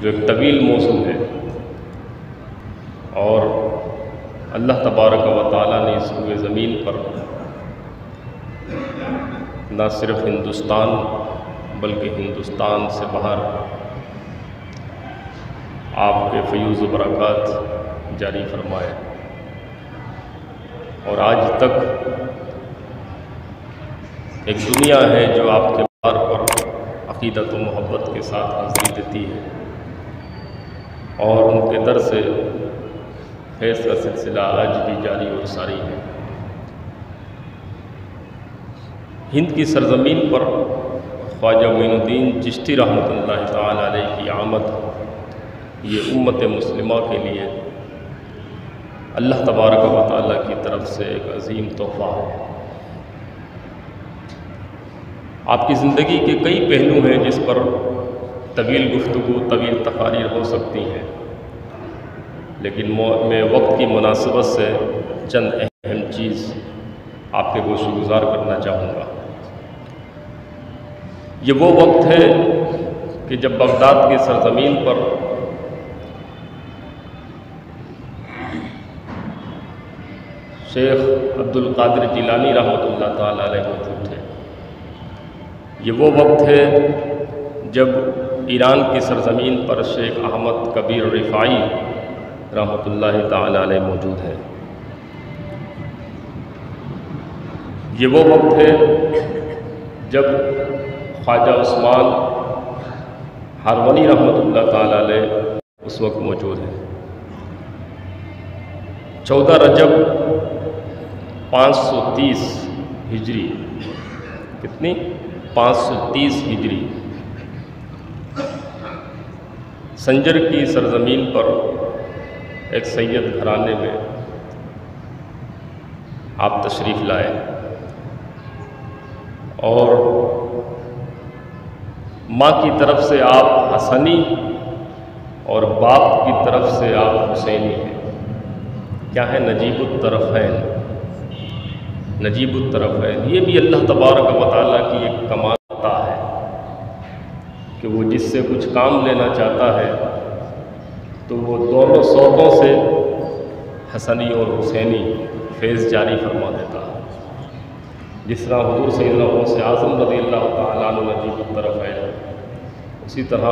جو ایک طویل موسم ہے، اور اللہ تبارک و تعالیٰ نے اس روئے زمین پر نہ صرف ہندوستان بلکہ ہندوستان سے باہر آپ کے فیوز و برکات جاری فرمائے، اور آج تک ایک دنیا ہے جو آپ کے بار پر عقیدت و محبت کے ساتھ حاضری دیتی ہے، اور ان کے در سے فیض کا سلسلہ آج بھی جاری اور ساری ہے۔ ہند کی سرزمین پر خواجہ معین الدین چشتی رحمۃ اللہ تعالیٰ علیہ کی آمد یہ امت مسلمہ کے لیے اللہ تبارک و تعالیٰ کی طرف سے ایک عظیم تحفہ ہے۔ آپ کی زندگی کے کئی پہلو ہیں جس پر طویل گفتگو، طویل تقاریر ہو سکتی ہیں، لیکن میں وقت کی مناسبت سے چند اہم چیز آپ کے گوش گزار کرنا چاہوں گا۔ یہ وہ وقت ہے کہ جب بغداد کی سرزمین پر شیخ عبد القادر جیلانی رحمۃ اللہ تعالیٰ علیہ موجود تھے۔ یہ وہ وقت ہے جب ایران کی سرزمین پر شیخ احمد کبیر رفاعی رحمۃ اللہ تعالیٰ علیہ موجود ہے۔ یہ وہ وقت ہے جب خواجہ عثمان ہارونی رحمۃ اللہ تعالیٰ علیہ اس وقت موجود ہے۔ 14 رجب 530 ہجری، کتنی؟ 530 ہجری، سنجر کی سرزمین پر ایک سید گھرانے میں آپ تشریف لائے، اور ماں کی طرف سے آپ حسنی اور باپ کی طرف سے آپ حسینی ہیں۔ کیا ہے؟ نجیب الطرفین، نجیب الطرفین۔ یہ بھی اللہ تبارک و تعالیٰ کی ایک کمال عطا ہے کہ وہ جس سے کچھ کام لینا چاہتا ہے تو وہ دونوں صوتوں سے حسنی اور حسینی فیض جاری فرما دیتا ہے۔ جس طرح حضور سیدنا غوث اعظم رضی اللہ تعالیٰ عنہ نجیب الطرفین، اسی طرح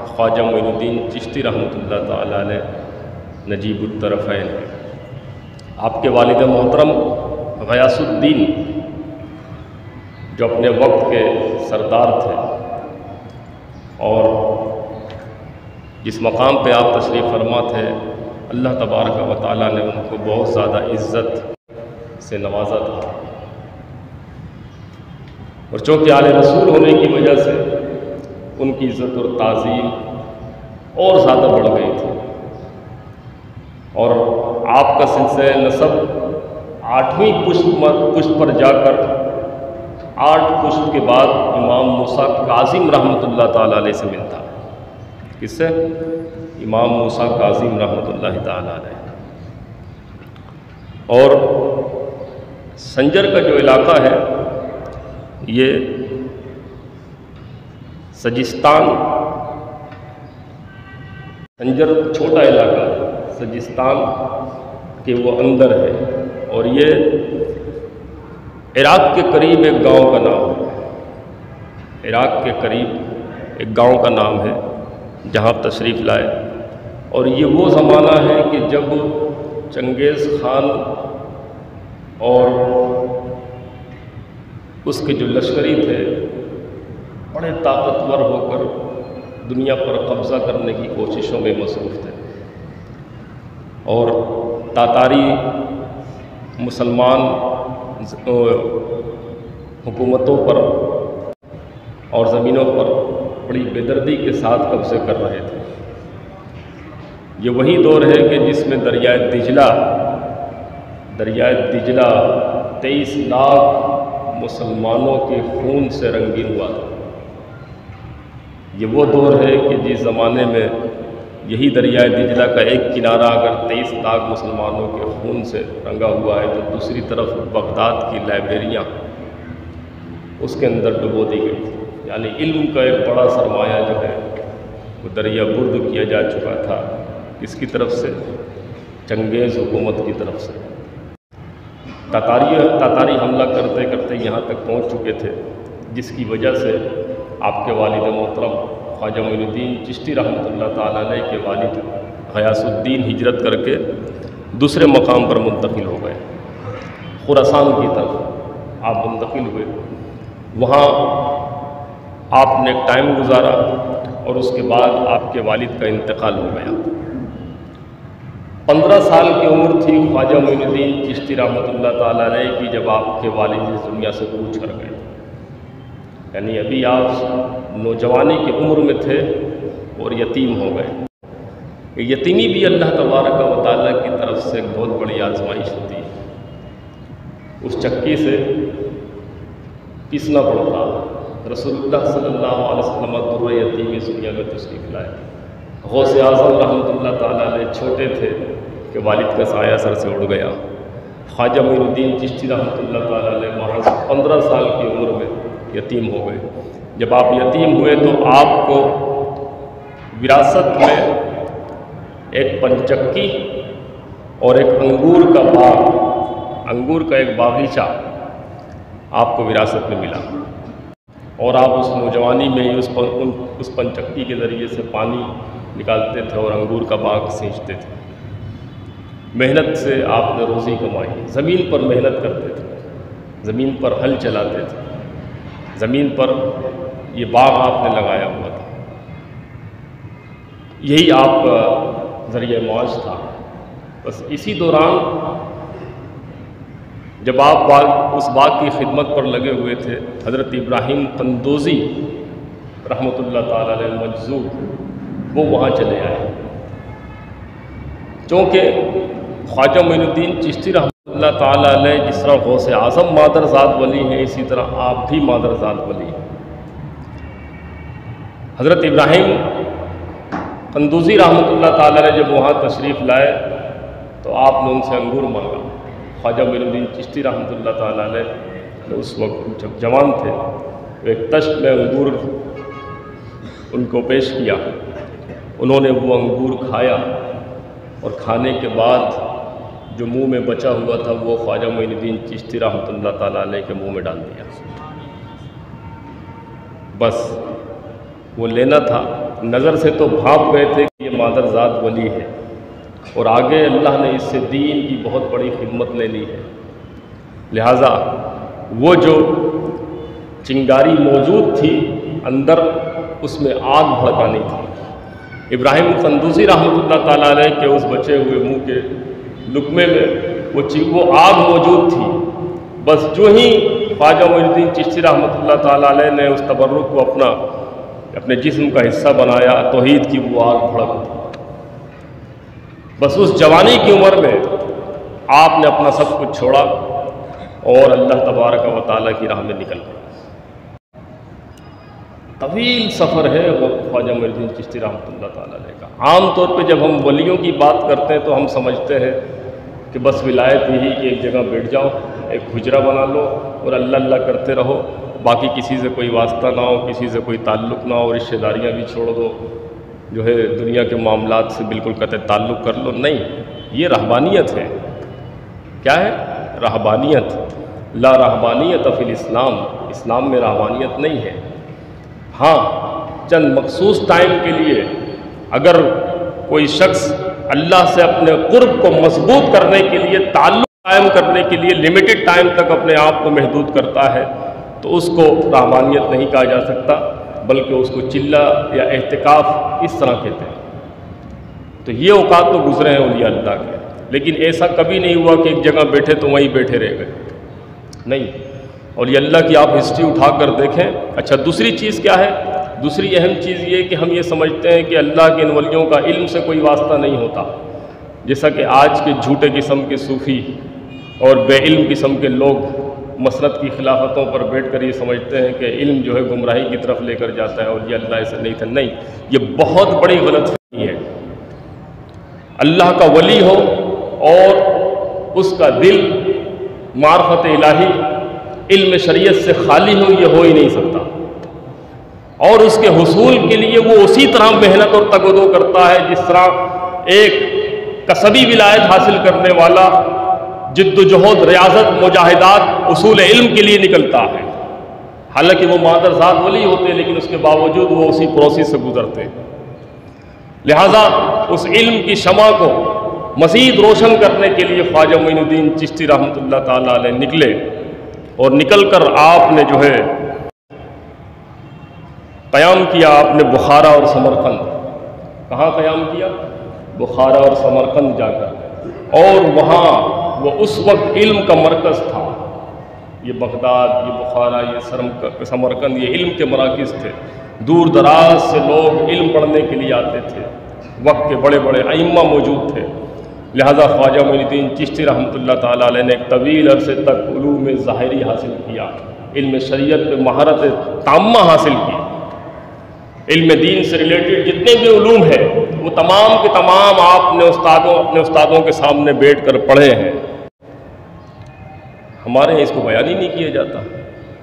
خواجہ معین الدین چشتی رحمۃ اللہ تعالیٰ علیہ نجیب الطرفین ہے۔ آپ کے والد محترم غیاث الدین جو اپنے وقت کے سردار تھے، اور جس مقام پہ آپ تشریف فرما تھے، اللہ تبارک و تعالیٰ نے ان کو بہت زیادہ عزت سے نوازا تھا، اور چونکہ آل رسول ہونے کی وجہ سے ان کی عزت اور تعظیم اور زیادہ بڑھ گئی تھی، اور آپ کا سلسلہ نسب 8ویں پشت پر جا کر 8 پشت کے بعد امام موسیٰ کاظم رحمۃ اللہ تعالیٰ علیہ سے ملتا۔ کس سے؟ امام موسیٰ کاظم رحمۃ اللہ تعالیٰ علیہ۔ اور سنجر کا جو علاقہ ہے یہ سجستان، سنجر چھوٹا علاقہ ہے، سجستان کے وہ اندر ہے، اور یہ عراق کے قریب ایک گاؤں کا نام ہے۔ عراق کے قریب ایک گاؤں کا نام ہے جہاں تشریف لائے، اور یہ وہ زمانہ ہے کہ جب چنگیز خان اور اس کے جو لشکری تھے بڑے طاقتور ہو کر دنیا پر قبضہ کرنے کی کوششوں میں مصروف تھے، اور تاتاری مسلمان حکومتوں پر اور زمینوں پر بڑی بے دردی کے ساتھ قبضے کر رہے تھے۔ یہ وہی دور ہے کہ جس میں دریائے دجلہ 23 لاکھ مسلمانوں کے خون سے رنگین ہوا تھا۔ یہ وہ دور ہے کہ جس زمانے میں یہی دریائے دجلہ کا ایک کنارہ اگر 23 لاکھ مسلمانوں کے خون سے رنگا ہوا ہے تو دوسری طرف بغداد کی لائبریریاں اس کے اندر ڈبو دی گئی تھی۔ یعنی علم کا ایک بڑا سرمایہ جو ہے وہ دریا برد کیا جا چکا تھا، کس کی طرف سے؟ چنگیز حکومت کی طرف سے۔ تاتاری حملہ کرتے کرتے یہاں تک پہنچ چکے تھے، جس کی وجہ سے آپ کے والد محترم خواجہ معین الدین چشتی رحمۃ اللہ تعالیٰ علیہ کے والد غیاث الدین ہجرت کر کے دوسرے مقام پر منتقل ہو گئے، خراسان کی طرف آپ منتقل ہوئے۔ وہاں آپ نے ایک ٹائم گزارا اور اس کے بعد آپ کے والد کا انتقال ہو گیا۔ 15 سال کی عمر تھی خواجہ معین الدین چشتی رحمۃ اللہ تعالیٰ علیہ کی جب آپ کے والد اس دنیا سے کوچ کر گئے، یعنی ابھی آپ نوجوانی کی عمر میں تھے اور یتیم ہو گئے۔ یتیمی بھی اللہ تبارک و تعالیٰ کی طرف سے ایک بہت بڑی آزمائش ہوتی ہے۔ اس چکی سے پیسنا پڑتا۔ رسول اللہ صلی اللہ علیہ وسلم در یتیم اس دنیا میں تشریف لائے۔ غوث اعظم رحمۃ اللہ تعالیٰ علیہ چھوٹے تھے کہ والد کا سایہ سر سے اڑ گیا۔ خواجہ معین الدین چشتی رحمۃ اللہ تعالیٰ علیہ محض 15 سال کی عمر میں یتیم ہو گئے۔ جب آپ یتیم ہوئے تو آپ کو وراثت میں ایک پنچکی اور ایک انگور کا باغ، انگور کا ایک باغیچہ آپ کو وراثت میں ملا، اور آپ اس نوجوانی میں ہی اس پنچکی کے ذریعے سے پانی نکالتے تھے اور انگور کا باغ سینچتے تھے۔ محنت سے آپ نے روزی کمائی، زمین پر محنت کرتے تھے، زمین پر ہل چلاتے تھے، زمین پر یہ باغ آپ نے لگایا ہوا تھا، یہی آپ کا ذریعہ معاش تھا۔ بس اسی دوران جب آپ اس باغ کی خدمت پر لگے ہوئے تھے، حضرت ابراہیم قندوزی رحمۃ اللہ تعالیٰ علیہ مجذوب وہ وہاں چلے آئے، چونکہ خواجہ معین الدین چشتی رحمۃ اللہ تعالیٰ علیہ جس طرح غوث اعظم مادر ذات ولی ہیں، اسی طرح آپ بھی مادر ذات ولی ہیں۔ حضرت ابراہیم قندوزی رحمۃ اللہ تعالیٰ نے جب وہاں تشریف لائے تو آپ نے ان سے انگور مانگا۔ خواجہ معین الدین چشتی رحمۃ اللہ تعالیٰ علیہ اس وقت جب جوان تھے، ایک تشت میں انگور ان کو پیش کیا، انہوں نے وہ انگور کھایا، اور کھانے کے بعد جو منہ میں بچا ہوا تھا وہ خواجہ معین الدین چشتی رحمۃ اللہ تعالیٰ علیہ کے منہ میں ڈال دیا۔ بس وہ لینا تھا، نظر سے تو بھاپ گئے تھے کہ یہ مادر ذات ولی ہے، اور آگے اللہ نے اس سے دین کی بہت بڑی خدمت لے لی ہے، لہٰذا وہ جو چنگاری موجود تھی اندر، اس میں آگ بھڑکانی تھی۔ ابراہیم قندوزی رحمۃ اللہ تعالیٰ علیہ کے اس بچے ہوئے منہ کے لقمے میں وہ آگ موجود تھی۔ بس جو ہی خواجہ معین الدین چشتی رحمۃ اللہ تعالیٰ علیہ نے اس تبرک کو اپنے جسم کا حصہ بنایا، توحید کی وہ آگ بھڑک اٹھی۔ بس اس جوانی کی عمر میں آپ نے اپنا سب کچھ چھوڑا اور اللہ تبارک و تعالیٰ کی راہ میں نکل گئے۔ طویل سفر ہے وہ خواجہ معین الدین چشتی رحمۃ اللہ تعالیٰ علیہ کا۔ عام طور پہ جب ہم ولیوں کی بات کرتے ہیں تو ہم سمجھتے ہیں کہ بس ولایت یہی کہ ایک جگہ بیٹھ جاؤ، ایک حجرہ بنا لو اور اللہ اللہ کرتے رہو، باقی کسی سے کوئی واسطہ نہ ہو، کسی سے کوئی تعلق نہ ہو، رشتہ داریاں بھی چھوڑ دو، جو ہے دنیا کے معاملات سے بالکل قطع تعلق کر لو۔ نہیں، یہ رہبانیت ہے۔ کیا ہے؟ رہبانیت۔ لا رہبانیت فی الاسلام، اسلام میں رہبانیت نہیں ہے۔ ہاں، چند مخصوص ٹائم کے لیے اگر کوئی شخص اللہ سے اپنے قرب کو مضبوط کرنے کے لیے، تعلق قائم کرنے کے لیے لمیٹڈ ٹائم تک اپنے آپ کو محدود کرتا ہے تو اس کو رہبانیت نہیں کہا جا سکتا، بلکہ اس کو چلہ یا اعتکاف اس طرح کہتے ہیں۔ تو یہ اوقات تو گزرے ہیں اولیاء اللہ کے، لیکن ایسا کبھی نہیں ہوا کہ ایک جگہ بیٹھے تو وہیں بیٹھے رہ گئے، نہیں۔ اولیاء اللہ کی آپ ہسٹری اٹھا کر دیکھیں۔ اچھا، دوسری چیز کیا ہے؟ دوسری اہم چیز یہ کہ ہم یہ سمجھتے ہیں کہ اللہ کے ان ولیوں کا علم سے کوئی واسطہ نہیں ہوتا، جیسا کہ آج کے جھوٹے قسم کے صوفی اور بے علم قسم کے لوگ مسند کی خلافتوں پر بیٹھ کر یہ سمجھتے ہیں کہ علم جو ہے گمراہی کی طرف لے کر جاتا ہے، اور یہ اللہ ایسا نہیں تھا۔ نہیں، یہ بہت بڑی غلط فہمی ہے۔ اللہ کا ولی ہو اور اس کا دل معرفت الہی، علم شریعت سے خالی ہو، یہ ہو ہی نہیں سکتا۔ اور اس کے حصول کے لیے وہ اسی طرح محنت اور تگ و دو کرتا ہے جس طرح ایک کسبی ولایت حاصل کرنے والا جد و جہد، ریاضت، مجاہدات اصول علم کے لیے نکلتا ہے۔ حالانکہ وہ مادرزاد ولی ہوتے ہیں لیکن اس کے باوجود وہ اسی پروسیس سے گزرتے ہیں۔ لہٰذا اس علم کی شمع کو مزید روشن کرنے کے لیے خواجہ معین الدین چشتی رحمۃ اللہ تعالیٰ علیہ نکلے، اور نکل کر آپ نے جو ہے قیام کیا۔ آپ نے بخارا اور سمرقند، کہاں قیام کیا؟ بخارا اور سمرقند جا کر، اور وہاں وہ اس وقت علم کا مرکز تھا۔ یہ بغداد، یہ بخارا، یہ سمرقند، یہ علم کے مراکز تھے۔ دور دراز سے لوگ علم پڑھنے کے لیے آتے تھے، وقت کے بڑے بڑے ائمہ موجود تھے۔ لہذا خواجہ معین الدین چشتی رحمۃ اللہ تعالیٰ علیہ نے ایک طویل عرصے تک علوم ظاہری حاصل کیا، علم شریعت پہ مہارت تامہ حاصل کی۔ علم دین سے ریلیٹڈ جتنے بھی علوم ہیں وہ تمام کے تمام آپ نے اپنے استادوں کے سامنے بیٹھ کر پڑھے ہیں۔ ہمارے یہاں اس کو بیان ہی نہیں کیا جاتا،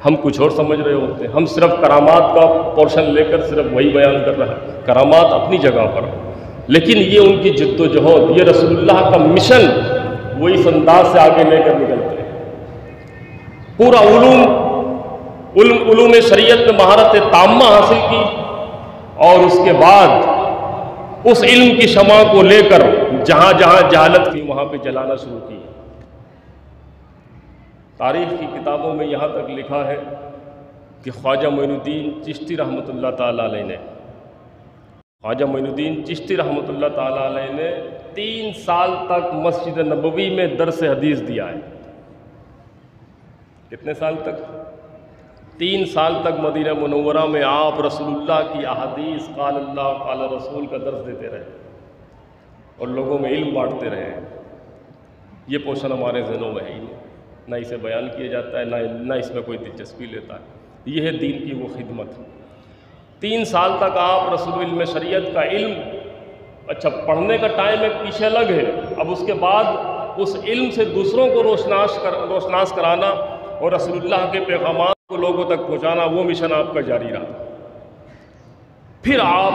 ہم کچھ اور سمجھ رہے ہوتے ہیں۔ ہم صرف کرامات کا پورشن لے کر صرف وہی بیان کر رہے ہیں، کرامات اپنی جگہ پر، لیکن یہ ان کی جد و جہد، یہ رسول اللہ کا مشن، وہ اس انداز سے آگے لے کر نکلتے ہیں۔ پورا علوم شریعت میں مہارت تامہ حاصل کی، اور اس کے بعد اس علم کی شمع کو لے کر جہاں جہاں جہالت تھی وہاں پہ جلانا شروع کی۔ تاریخ کی کتابوں میں یہاں تک لکھا ہے کہ خواجہ معین الدین چشتی رحمۃ اللہ تعالیٰ علیہ نے خواجہ معین الدین چشتی رحمۃ اللہ تعالیٰ علیہ نے 3 سال تک مسجد نبوی میں درس حدیث دیا ہے۔ کتنے سال تک؟ 3 سال تک مدینہ منورہ میں آپ رسول اللہ کی احادیث، قال اللہ قال رسول کا درس دیتے رہے اور لوگوں میں علم بانٹتے رہے۔ یہ پوشن ہمارے ذہنوں میں ہے ہی نہیں، نہ اسے بیان کیا جاتا ہے، نہ اس میں کوئی دلچسپی لیتا ہے۔ یہ ہے دین کی وہ خدمت۔ 3 سال تک آپ رسول علم شریعت کا علم، اچھا پڑھنے کا ٹائم ایک پیچھے الگ ہے، اب اس کے بعد اس علم سے دوسروں کو روشناس کرانا اور رسول اللہ کے پیغامات کو لوگوں تک پہنچانا، وہ مشن آپ کا جاری رہا۔ پھر آپ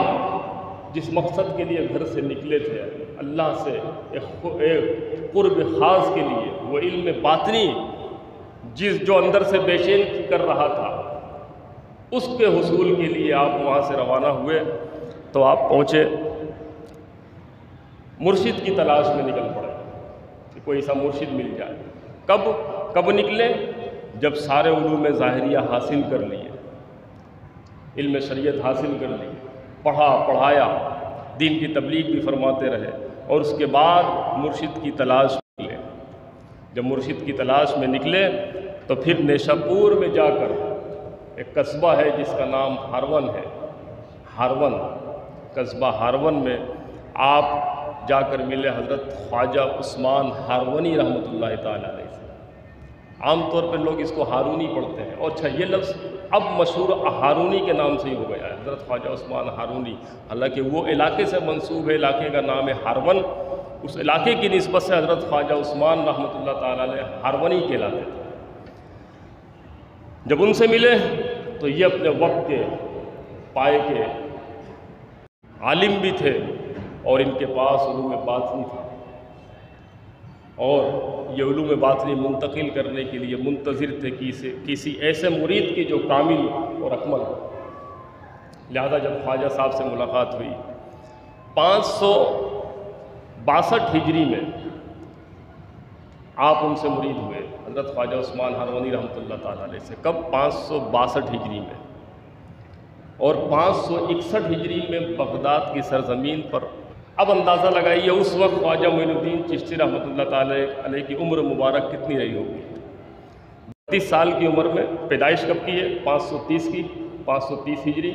جس مقصد کے لیے گھر سے نکلے تھے، اللہ سے ایک قرب خاص کے لیے، وہ علم باطنی جو اندر سے بے چین کر رہا تھا، اس کے حصول کے لیے آپ وہاں سے روانہ ہوئے تو آپ پہنچے، مرشد کی تلاش میں نکل پڑے کہ کوئی ایسا مرشد مل جائے۔ کب نکلے؟ جب سارے علوم ظاہریہ حاصل کر لیے، علم شریعت حاصل کر لی، پڑھایا، دین کی تبلیغ بھی فرماتے رہے، اور اس کے بعد مرشد کی تلاش میں نکلے۔ جب مرشد کی تلاش میں نکلے تو پھر نیشاپور میں جا کر ایک قصبہ ہے جس کا نام ہارون ہے، قصبہ ہارون میں آپ جا کر ملے حضرت خواجہ عثمان ہارونی رحمۃ اللہ تعالیٰ علیہ سے۔ عام طور پہ لوگ اس کو ہارونی پڑھتے ہیں، اور اچھا یہ لفظ اب مشہور ہارونی کے نام سے ہی ہو گیا ہے، حضرت خواجہ عثمان ہارونی، حالانکہ وہ علاقے سے منسوب ہے، علاقے کا نام ہے ہارون، اس علاقے کی نسبت سے حضرت خواجہ عثمان رحمۃ اللہ تعالیٰ علیہ ہارونی کہلاتے تھے۔ جب ان سے ملے تو یہ اپنے وقت کے پائے کے عالم بھی تھے، اور ان کے پاس علوم باطنی تھا، اور یہ علوم باطنی منتقل کرنے کے لیے منتظر تھے کسی ایسے مرید کی جو کامل اور اکمل ہو۔ لہذا جب خواجہ صاحب سے ملاقات ہوئی 562 ہجری میں، آپ ان سے مرید ہوئے حضرت خواجہ عثمان ہارونی رحمۃ اللہ تعالیٰ علیہ سے۔ کب؟ 562 ہجری میں، اور 561 ہجری میں بغداد کی سرزمین پر۔ اب اندازہ لگائیے اس وقت خواجہ معین الدین چشتی رحمۃ اللہ تعالیٰ علیہ کی عمر مبارک کتنی رہی ہوگی؟ 32 سال کی عمر میں۔ پیدائش کب کی ہے؟ 530 کی، 530 ہجری،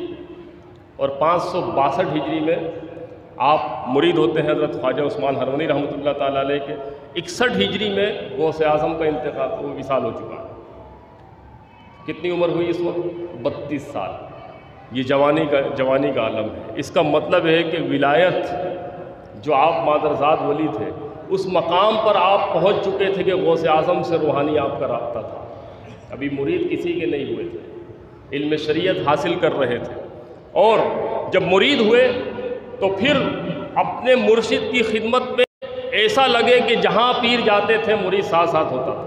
اور 562 ہجری میں آپ مرید ہوتے ہیں حضرت خواجہ عثمان ہارونی رحمۃ اللہ تعالیٰ علیہ کے۔ 61 ہجری میں غوث اعظم کا انتقال، وہ وصال ہو چکا ہے۔ کتنی عمر ہوئی اس وقت؟ 32 سال۔ یہ جوانی کا عالم ہے۔ اس کا مطلب ہے کہ ولایت، جو آپ مادرزاد ولی تھے، اس مقام پر آپ پہنچ چکے تھے کہ غوث اعظم سے روحانی آپ کا رابطہ تھا۔ ابھی مرید کسی کے نہیں ہوئے تھے، علم شریعت حاصل کر رہے تھے، اور جب مرید ہوئے تو پھر اپنے مرشد کی خدمت میں ایسا لگے کہ جہاں پیر جاتے تھے مرید ساتھ ساتھ ہوتا تھا۔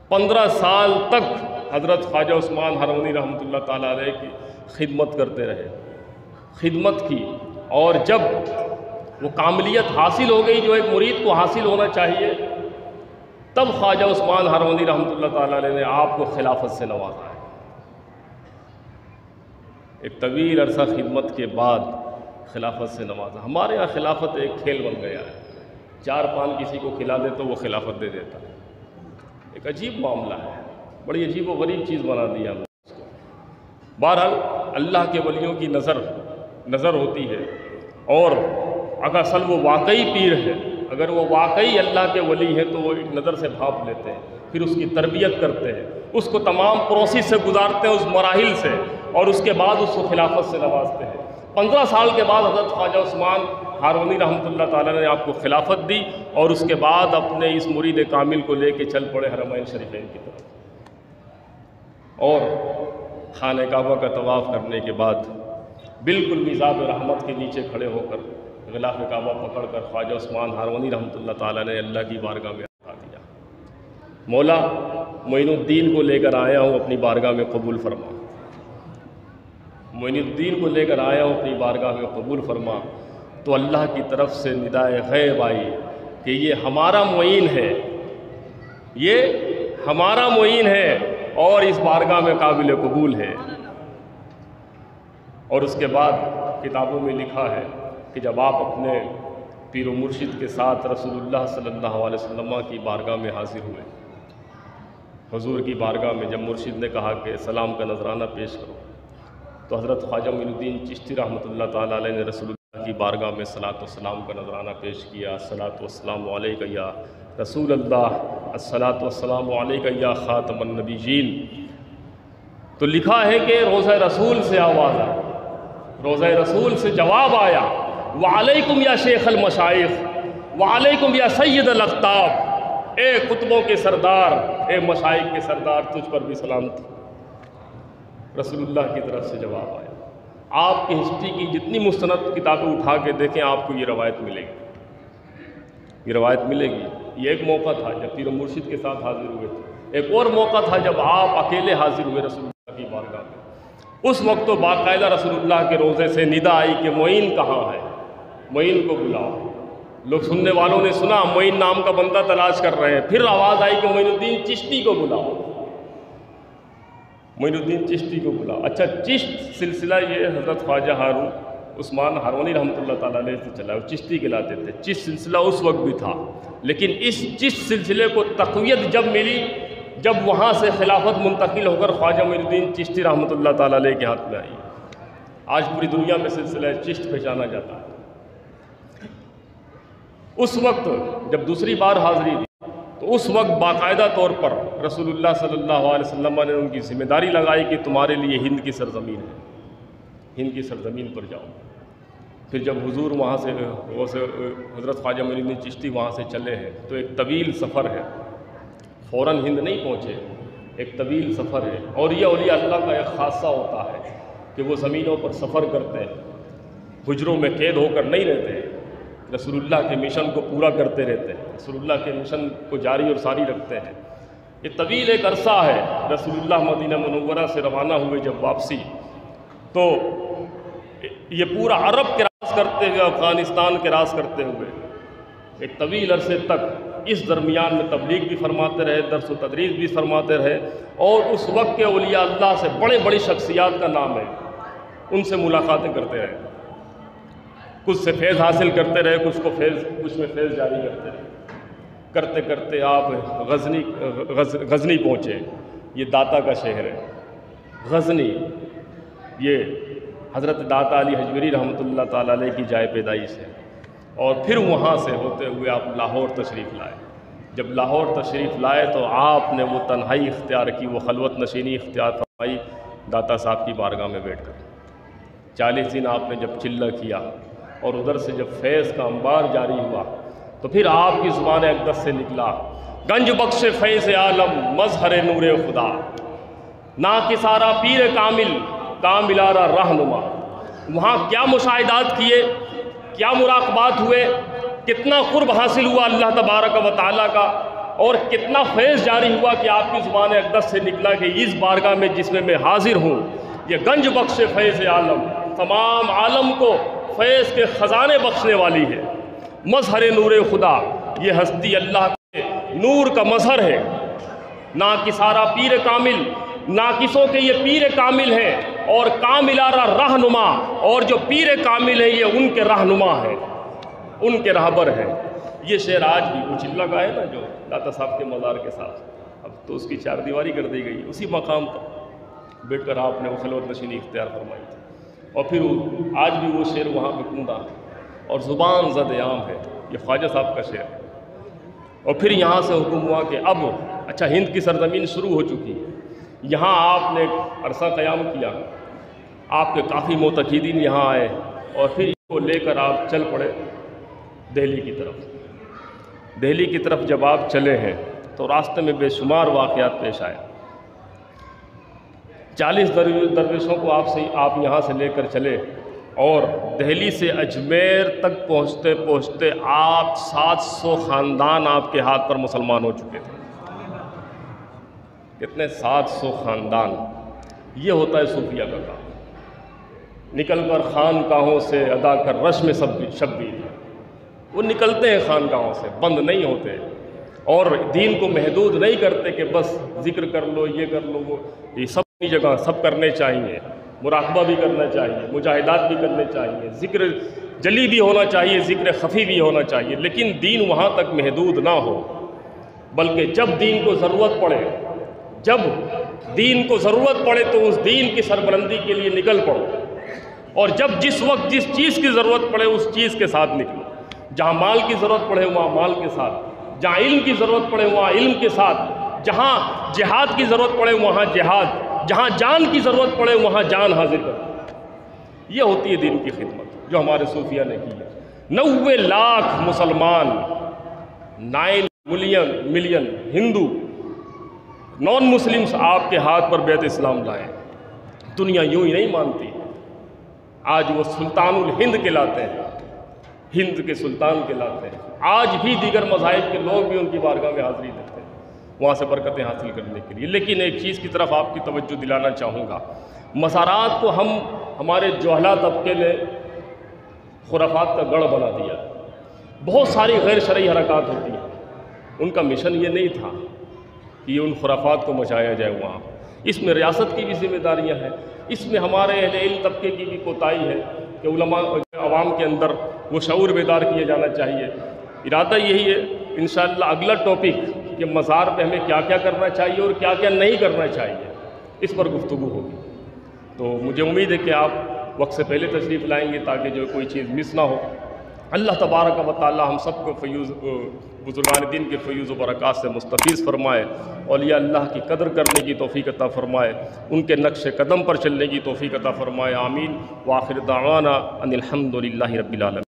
15 سال تک حضرت خواجہ عثمان ہرونی رحمۃ اللہ تعالیٰ علیہ کی خدمت کرتے رہے، خدمت کی، اور جب وہ کاملیت حاصل ہو گئی جو ایک مرید کو حاصل ہونا چاہیے، تب خواجہ عثمان ہرونی رحمۃ اللہ تعالیٰ علیہ نے آپ کو خلافت سے نوازا ہے۔ ایک طویل عرصہ خدمت کے بعد خلافت سے نوازا۔ ہمارے ہاں خلافت ایک کھیل بن گیا ہے، 4 پان کسی کو کھلا دے تو وہ خلافت دے دیتا ہے۔ ایک عجیب معاملہ ہے، بڑی عجیب و غریب چیز بنا دیا ہم نے اس کو۔ بہرحال اللہ کے ولیوں کی نظر ہوتی ہے، اور اگر اصل وہ واقعی پیر ہے، اگر وہ واقعی اللہ کے ولی ہیں تو وہ ایک نظر سے بھاپ لیتے ہیں، پھر اس کی تربیت کرتے ہیں، اس کو تمام پروسیس سے گزارتے ہیں، اس مراحل سے، اور اس کے بعد اس کو خلافت سے نوازتے ہیں۔ 15 سال کے بعد حضرت خواجہ عثمان ہارونی رحمۃ اللہ تعالیٰ نے آپ کو خلافت دی، اور اس کے بعد اپنے اس مرید کامل کو لے کے چل پڑے حرمین شریفین کی طرف، اور خانہ کعبہ کا طواف کرنے کے بعد بالکل میزاب رحمت کے نیچے کھڑے ہو کر غلاف کعبہ پکڑ کر خواجہ عثمان ہارونی رحمۃ اللہ تعالیٰ نے اللہ کی بارگاہ میں رکھا دیا، مولا معین الدین کو لے کر آیا ہوں اپنی بارگاہ میں قبول فرما، معین الدین کو لے کر آیا ہوں اپنی بارگاہ میں قبول فرما۔ تو اللہ کی طرف سے ندائے غیب آئی کہ یہ ہمارا معین ہے، یہ ہمارا معین ہے، اور اس بارگاہ میں قابل قبول ہے۔ اور اس کے بعد کتابوں میں لکھا ہے کہ جب آپ اپنے پیر و مرشد کے ساتھ رسول اللہ صلی اللہ علیہ وسلم کی بارگاہ میں حاضر ہوئے، حضور کی بارگاہ میں جب مرشد نے کہا کہ سلام کا نذرانہ پیش کرو، تو حضرت خواجہ معین الدین چشتی رحمۃ اللہ تعالیٰ علیہ نے رسول اللہ کی بارگاہ میں صلاۃ و سلام کا نذرانہ پیش کیا۔ الصلاۃ والسلام علیک یا رسول اللہ، الصلاۃ والسلام علیک یا خاتم النبیین۔ تو لکھا ہے کہ روضہ رسول سے آواز آئی، روضہ رسول سے جواب آیا، وعلیکم یا شیخ المشائخ، وعلیکم یا سید الاقطاب، اے قطبوں کے سردار، اے مشائخ کے سردار، تجھ پر بھی سلامتی۔ رسول اللہ کی طرف سے جواب آیا۔ آپ کی ہسٹری کی جتنی مستند کتابیں اٹھا کے دیکھیں آپ کو یہ روایت ملے گی، یہ روایت ملے گی۔ یہ ایک موقع تھا جب پیر و مرشد کے ساتھ حاضر ہوئے تھے، ایک اور موقع تھا جب آپ اکیلے حاضر ہوئے رسول اللہ کی بارگاہ میں۔ اس وقت تو باقاعدہ رسول اللہ کے روضے سے ندا آئی کہ معین کہاں ہے، معین کو بلاؤ۔ لوگ سننے والوں نے سنا معین نام کا بندہ تلاش کر رہے ہیں، پھر آواز آئی کہ معین الدین چشتی کو بلاؤ، معین الدین چشتی کو بلاؤ۔ اچھا، چشت سلسلہ یہ حضرت خواجہ عثمان ہارونی رحمۃ اللہ تعالیٰ علیہ سے چلا، وہ چشتی کہلاتے تھے۔ چشت سلسلہ اس وقت بھی تھا، لیکن اس چشت سلسلے کو تقویت جب ملی جب وہاں سے خلافت منتقل ہو کر خواجہ معین الدین چشتی رحمۃ اللہ تعالیٰ علیہ کے ہاتھ میں آئی۔ آج پوری دنیا میں سلسلہ چشت پہچانا جاتا ہے۔ اس وقت جب دوسری بار حاضری دی تو اس وقت باقاعدہ طور پر رسول اللہ صلی اللہ علیہ وسلم نے ان کی ذمہ داری لگائی کہ تمہارے لیے ہند کی سرزمین ہے، ہند کی سرزمین پر جاؤ۔ پھر جب حضور وہاں سے حضرت خواجہ معین الدین چشتی وہاں سے چلے ہیں تو ایک طویل سفر ہے، فوراً ہند نہیں پہنچے، ایک طویل سفر ہے۔ اور یہ اولیاء اللہ کا ایک خاصہ ہوتا ہے کہ وہ زمینوں پر سفر کرتے ہیں، حجروں میں قید ہو کر نہیں رہتے ہیں، رسول اللہ کے مشن کو پورا کرتے رہتے ہیں، رسول اللہ کے مشن کو جاری اور ساری رکھتے ہیں۔ یہ طویل ایک عرصہ ہے۔ رسول اللہ مدینہ منورہ سے روانہ ہوئے جب واپسی، تو یہ پورا عرب کراس کرتے ہوئے، افغانستان کراس کرتے ہوئے ایک طویل عرصے تک اس درمیان میں تبلیغ بھی فرماتے رہے، درس و تدریس بھی فرماتے رہے، اور اس وقت کے اولیاء اللہ سے بڑے بڑی شخصیات کا نام ہے، ان سے ملاقاتیں کرتے رہے، کچھ سے فیض حاصل کرتے رہے، کچھ میں فیض جاری کرتے رہے۔ کرتے کرتے آپ غزنی پہنچے۔ یہ داتا کا شہر ہے غزنی، یہ حضرت داتا علی حجویری رحمۃ اللہ تعالیٰ علیہ کی جائے پیدائش ہے۔ اور پھر وہاں سے ہوتے ہوئے آپ لاہور تشریف لائے۔ جب لاہور تشریف لائے تو آپ نے وہ تنہائی اختیار کی، وہ خلوت نشینی اختیار فرمائی داتا صاحب کی بارگاہ میں بیٹھ کر۔ 40 دن آپ نے جب چلہ کیا اور ادھر سے جب فیض کا انبار جاری ہوا تو پھر آپ کی زبان اقدس سے نکلا، گنج بخش فیض عالم مظہر نور خدا، نا کسارا پیر کامل کاملارا رہنما۔ وہاں کیا مشاہدات کیے، کیا مراقبات ہوئے، کتنا قرب حاصل ہوا اللہ تبارک و تعالیٰ کا، اور کتنا فیض جاری ہوا کہ آپ کی زبان اقدس سے نکلا کہ اس بارگاہ میں جس میں حاضر ہوں یہ گنج بخش فیض عالم، تمام عالم کو فیض کے خزانے بخشنے والی ہے۔ مظہر نور خدا، یہ ہستی اللہ کے نور کا مظہر ہے۔ ناکسارا پیر کامل، ناقصوں کے یہ پیر کامل ہیں، اور کاملارا رہنما، اور جو پیر کامل ہیں یہ ان کے رہنما ہیں، ان کے رہبر ہیں۔ یہ شعر آج بھی کچھ لگا ہے نا جو داتا صاحب کے مزار کے ساتھ، اب تو اس کی چار دیواری کر دی گئی، اسی مقام پر بیٹھ کر آپ نے وہ خلوت نشینی اختیار فرمائی تھی، اور پھر آج بھی وہ شعر وہاں پہ گونگا اور زبان زد عام ہے۔ یہ خواجہ صاحب کا شعر ہے۔ اور پھر یہاں سے حکم ہوا کہ اب اچھا ہند کی سرزمین شروع ہو چکی ہے، یہاں آپ نے عرصہ قیام کیا، آپ کے کافی معتقدین یہاں آئے، اور پھر اس کو لے کر آپ چل پڑے دہلی کی طرف۔ دہلی کی طرف جب آپ چلے ہیں تو راستے میں بے شمار واقعات پیش آئے۔ 40 درویشوں کو آپ یہاں سے لے کر چلے، اور دہلی سے اجمیر تک پہنچتے پہنچتے آپ 700 خاندان آپ کے ہاتھ پر مسلمان ہو چکے تھے۔ کتنے؟ 700 خاندان۔ یہ ہوتا ہے صوفیہ کا کام، نکل کر خانقاہوں سے ادا کر رشم شبیر۔ وہ نکلتے ہیں خانقاہوں سے، بند نہیں ہوتے، اور دین کو محدود نہیں کرتے کہ بس ذکر کر لو، یہ کر لو، وہ یہ سب کی جگہ سب کرنے چاہیے، مراقبہ بھی کرنا چاہیے، مجاہدات بھی کرنے چاہیے، ذکر جلی بھی ہونا چاہیے، ذکر خفی بھی ہونا چاہیے، لیکن دین وہاں تک محدود نہ ہو، بلکہ جب دین کو ضرورت پڑے، جب دین کو ضرورت پڑے تو اس دین کی سربلندی کے لیے نکل پڑو، اور جب جس وقت جس چیز کی ضرورت پڑے اس چیز کے ساتھ نکلو۔ جہاں مال کی ضرورت پڑے وہاں مال کے ساتھ، جہاں علم کی ضرورت پڑے وہاں علم کے ساتھ، جہاں جہاد کی ضرورت پڑے وہاں جہاد، جہاں جان کی ضرورت پڑے وہاں جان حاضر کر۔ یہ ہوتی ہے دین کی خدمت جو ہمارے صوفیہ نے کی ہے۔ 90 لاکھ مسلمان، 9 ملین ہندو، نان مسلمز آپ کے ہاتھ پر بیعت اسلام لائے۔ دنیا یوں ہی نہیں مانتی، آج وہ سلطان الہند کہلاتے ہیں، ہند کے سلطان کہلاتے ہیں۔ آج بھی دیگر مذاہب کے لوگ بھی ان کی بارگاہ میں حاضری دیتے ہیں وہاں سے برکتیں حاصل کرنے کے لیے۔ لیکن ایک چیز کی طرف آپ کی توجہ دلانا چاہوں گا، مزارات کو ہمارے جوہلا طبقے نے خرافات کا گڑھ بنا دیا۔ بہت ساری غیر شرعی حرکات ہوتی ہیں، ان کا مشن یہ نہیں تھا کہ یہ ان خرافات کو مچایا جائے وہاں۔ اس میں ریاست کی بھی ذمہ داریاں ہیں، اس میں ہمارے اہل علم طبقے کی بھی کوتاہی ہے کہ علماء عوام کے اندر وہ شعور بیدار کیے جانا چاہیے۔ ارادہ یہی ہے انشاءاللہ اگلا ٹاپک کہ مزار پہ ہمیں کیا کیا کرنا چاہیے اور کیا کیا نہیں کرنا چاہیے، اس پر گفتگو ہوگی۔ تو مجھے امید ہے کہ آپ وقت سے پہلے تشریف لائیں گے تاکہ جو کوئی چیز مس نہ ہو۔ اللہ تبارک و تعالی ہم سب کو بزرگان دین کے فیوز و برکات سے مستفیض فرمائے، اولیاء اللہ کی قدر کرنے کی توفیق عطا فرمائے، ان کے نقش قدم پر چلنے کی توفیق عطا فرمائے، آمین۔ وآخر دعوانا ان الحمد للہ رب العالمین۔